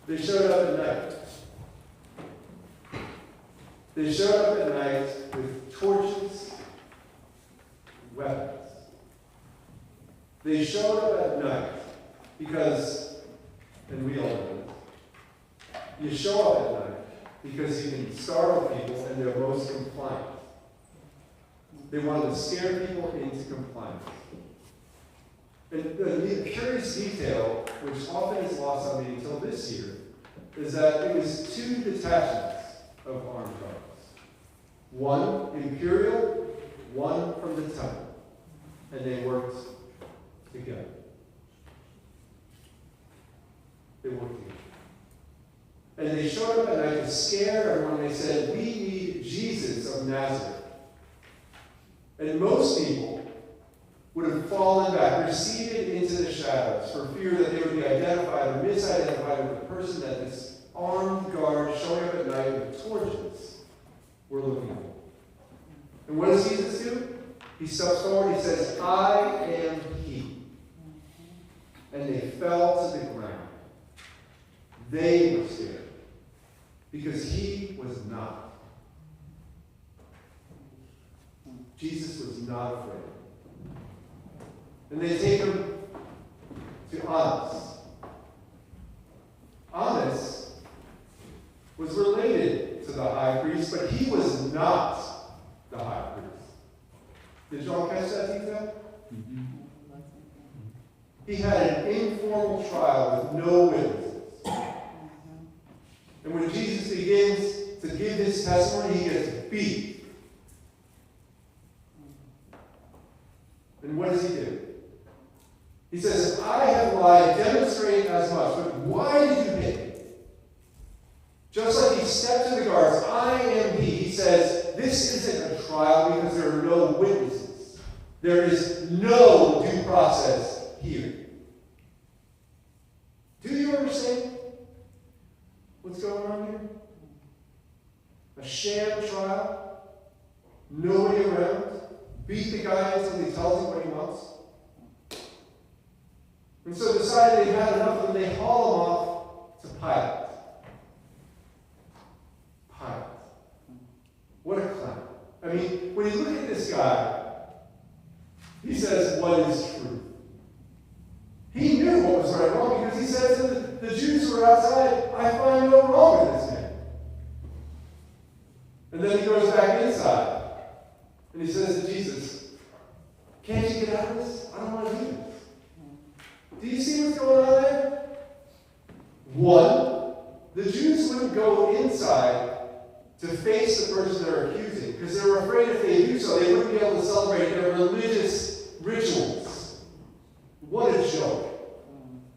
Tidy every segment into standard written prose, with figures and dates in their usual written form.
They showed up at night. They showed up at night with torches, weapons. They showed up at night because, and we all know this, you show up at night because you can startle people and they're most compliant. They wanted to scare people into compliance. And the curious detail, which often is lost on me until this year, is that it was 2 detachments of armed guards. One imperial, one from the temple. And they worked together. They worked together. And they showed up at night to scare everyone. They said, we need Jesus of Nazareth. And most people would have fallen back, receded into the shadows for fear that they would be identified or misidentified with the person that this armed guard showing up at night with torches were looking for. And what does Jesus do? He steps forward, he says, I am he. And they fell to the ground. They were scared because he was not. Jesus was not afraid. And they take him to Annas. Annas was related to the high priest, but he was not the high priest. Did y'all catch that detail? Mm-hmm. He had an informal trial with no witnesses. And when Jesus begins to give his testimony, he gets beat. And what does he do? He says, I have lied, demonstrate as much, but why did you hit me? Just like he stepped to the guards, I am he. He says, this isn't a trial because there are no witnesses. There is no due process here. Do you understand what's going on here? A sham trial, nobody around, beat the guy until he tells him what he wants. And so decided they've had enough of him, they haul him off to Pilate. Pilate. What a clown. I mean, when you look at this guy, he says, what is truth? He knew what was right and wrong because he says to the Jews who were outside, I find no wrong with this man. And then he goes back inside and he says to Jesus, can't you get out of this? I don't want to do this. Do you see what's going on there? One, the Jews wouldn't go inside to face the person they're accusing because they were afraid if they do so, they wouldn't be able to celebrate their religious rituals. What a joke.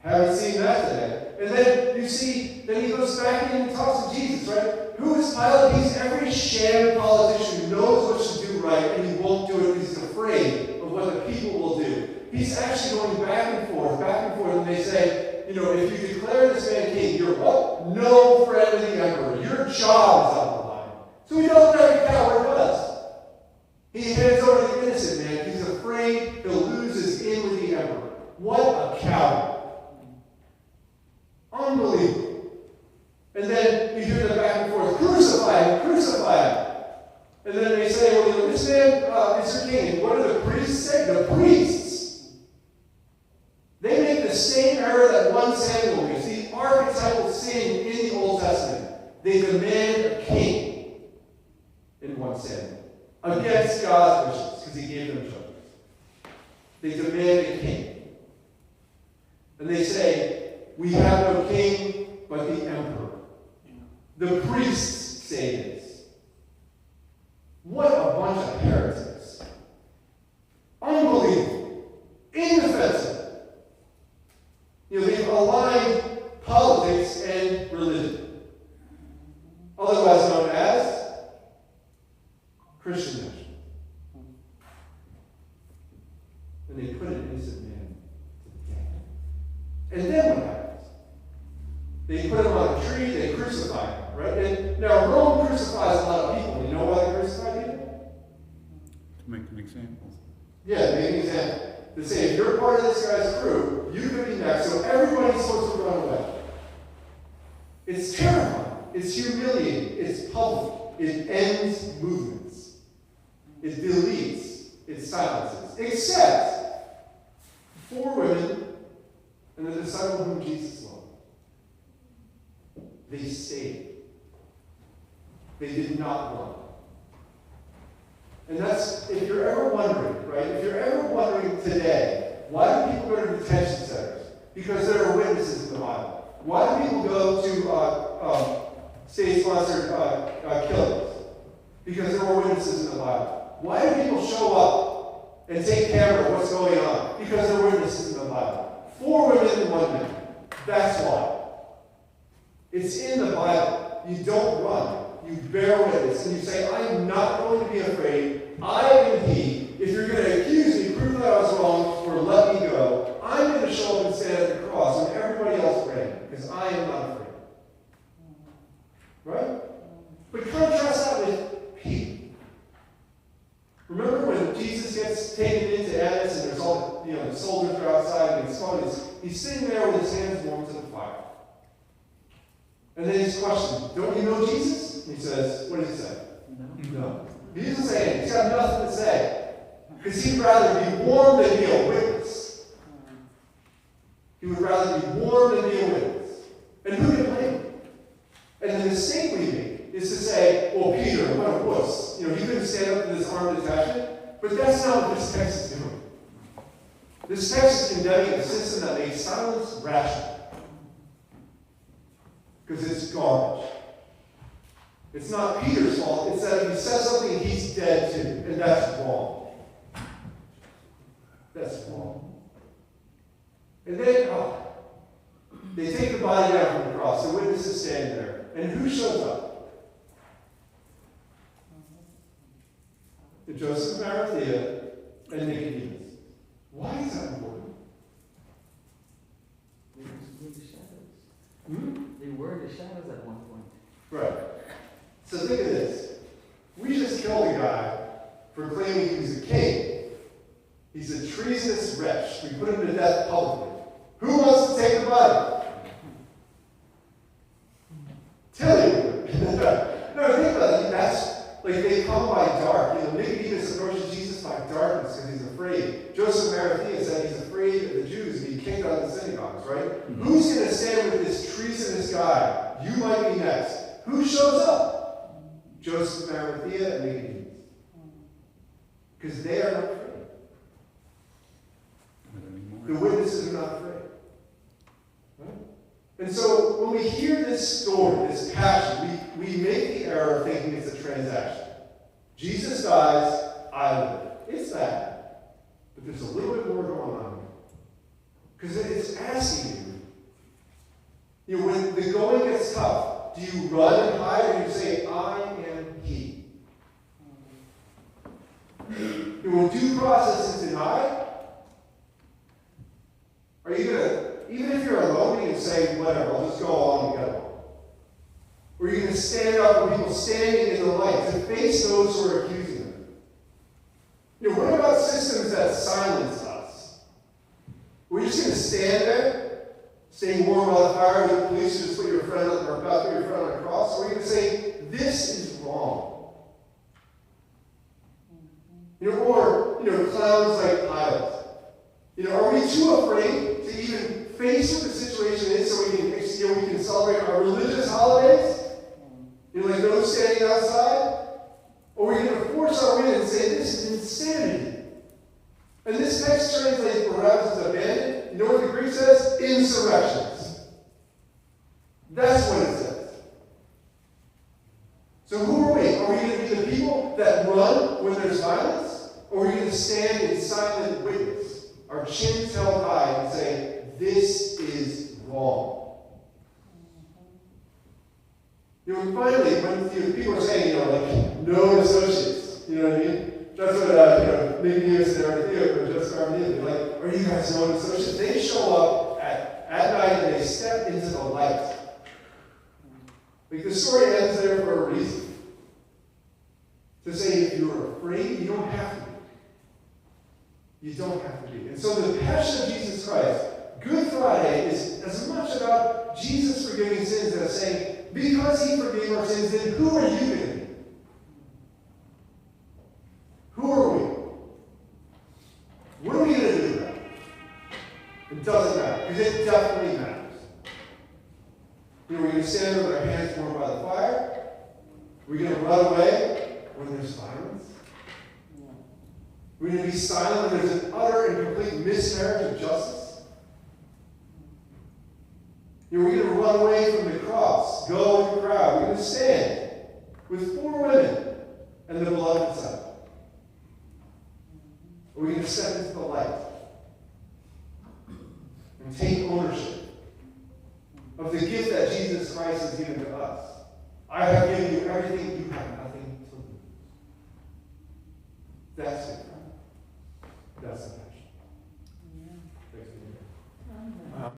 Haven't seen that today. And then you see, then he goes back in and talks to Jesus, right? Who is Pilate? He's every sham politician who knows what to do right and he won't do it because he's afraid of what the people will do. He's actually going back and forth, and they say, you know, if you declare this man king, you're what? No friend of the emperor. Your job is on the line. So he does what every coward does. He hands over the innocent man. He's afraid he'll lose his in with the emperor. What a coward. Unbelievable. And then you hear them back and forth, crucify him, crucify him. And then they say, well, you know, this man is your king. And what do the priests say? The priests. They make the same error that 1 Samuel makes, the archetypal sin in the Old Testament. They demand a king in 1 Samuel against God's wishes because he gave them judges. They demand a king. And they say, we have no king but the emperor. The priests say this. What a bunch of heretics. Unbelievable. Indefensible. You know, they've aligned politics and religion. Otherwise known as Christian nationalism. And they put an innocent man to death. And then what happens? They put him on a tree, they crucify him, right? And now Rome crucifies a lot of people. You know why they crucify people? To make an example. Yeah, make an example. To say, if you're part of this guy's crew, you could be next, so everybody's supposed to run away. It's terrifying. It's humiliating. It's public. It ends movements. It deletes. It silences. Except 4 women and the disciple whom Jesus loved. They stayed. They did not run. And that's, if you're ever wondering, right? If you're ever wondering today, why do people go to detention centers? Because there are witnesses in the Bible. Why do people go to state-sponsored killings? Because there were witnesses in the Bible. Why do people show up and take camera of what's going on? Because there are witnesses in the Bible. 4 women and 1 man. That's why. It's in the Bible. You don't run. You bear witness. And you say, I'm not going to be afraid. I am he. If you're going to accuse me, prove that I was wrong, or let me go, I'm going to show up and stand at the cross when everybody else ran. Because I am not afraid. Right? But contrast that with Peter. Remember when Jesus gets taken into Annas and there's all the soldiers are outside and he's sitting there with his hands warmed to the fire. And then he's questioned, don't you know Jesus? And he says, what does he say? No. He doesn't say anything. He's got nothing to say. Because he'd rather be warned than be a witness. He would rather be warned than be a witness. And who can blame him? And the mistake we make is to say, well, Peter, what a wuss. He couldn't stand up to this armed detachment. But that's not what this text is doing. This text is condemning a system that makes silence rational. Because it's garbage. It's not Peter's fault. It's that if he says something, he's dead too. And that's wrong. That's wrong. And then, they take the body down from the cross. The witnesses stand there. And who shows up? The Joseph of Arimathea and Nicodemus. Why is that important? They were the shadows. Hmm? They were the shadows at one point. Right. So think of this. We just killed a guy for claiming he was a king. He's a treasonous wretch. We put him to death publicly. Who wants to take the body? Tell you. No, think about it. That's like they come by dark. Nicodemus approaches Jesus by darkness because he's afraid. Joseph of Arimathea said he's afraid of the Jews and he kicked out of the synagogues, right? Mm-hmm. Who's going to stand with this treasonous guy? You might be next. Who shows up? Joseph of Arimathea and Nicodemus. Because they are not afraid. The witnesses are not afraid. Right? And so when we hear this story, this passion, we make the error of thinking it's a transaction. Jesus dies, I live. It's that. But there's a little bit more going on here. Because it's asking you, when the going gets tough, do you run and hide or do you say, I am he? When due process is denied, are you going to, even if you're alone, you can say, whatever, I'll just go along and get along? Or are you going to stand up for people standing in the light to face those who are accusing them? What about systems that silence us? We're just going to stand there, staying warm by the fire with the police who just put your friend on, or about to put your friend on a cross? Or are you going to say, this is wrong? Or clowns like Pilate. Are we too afraid to even face what the situation is so we can celebrate our religious holidays? Like those standing outside? Or are we going to force our way and say, this is insanity? And this text translates perhaps as abandoned. You know what the Greek says? Insurrections. That's what it says. So who are we? Are we going to be the people that run when there's violence? Or are we going to stand in silent witness, our chins held high, and say, this is wrong? And finally, when people are saying, known associates, you know what I mean? That's what, Nicodemus and Arimathea or Joseph of Arimathea, they're like, are you guys known associates? They show up at night and they step into the light. Like the story ends there for a reason. To say if you're afraid, you don't have to be. You don't have to be. And so the passion of Jesus Christ, Good Friday, is as much about Jesus forgiving sins as saying, saying, because he forgave our sins, then who are you going to be? Who are we? What are we going to do about it? It doesn't matter, because it definitely matters. Are we going to stand there with our hands warmed by the fire? Are we going to run away when there's violence? Are we going to be silent when there's an utter and complete miscarriage of justice? Are we going to run away from the cross, go with the crowd? Are we going to stand with 4 women and the beloved disciple? Are we going to step into the light and take ownership of the gift that Jesus Christ has given to us? I have given you everything you have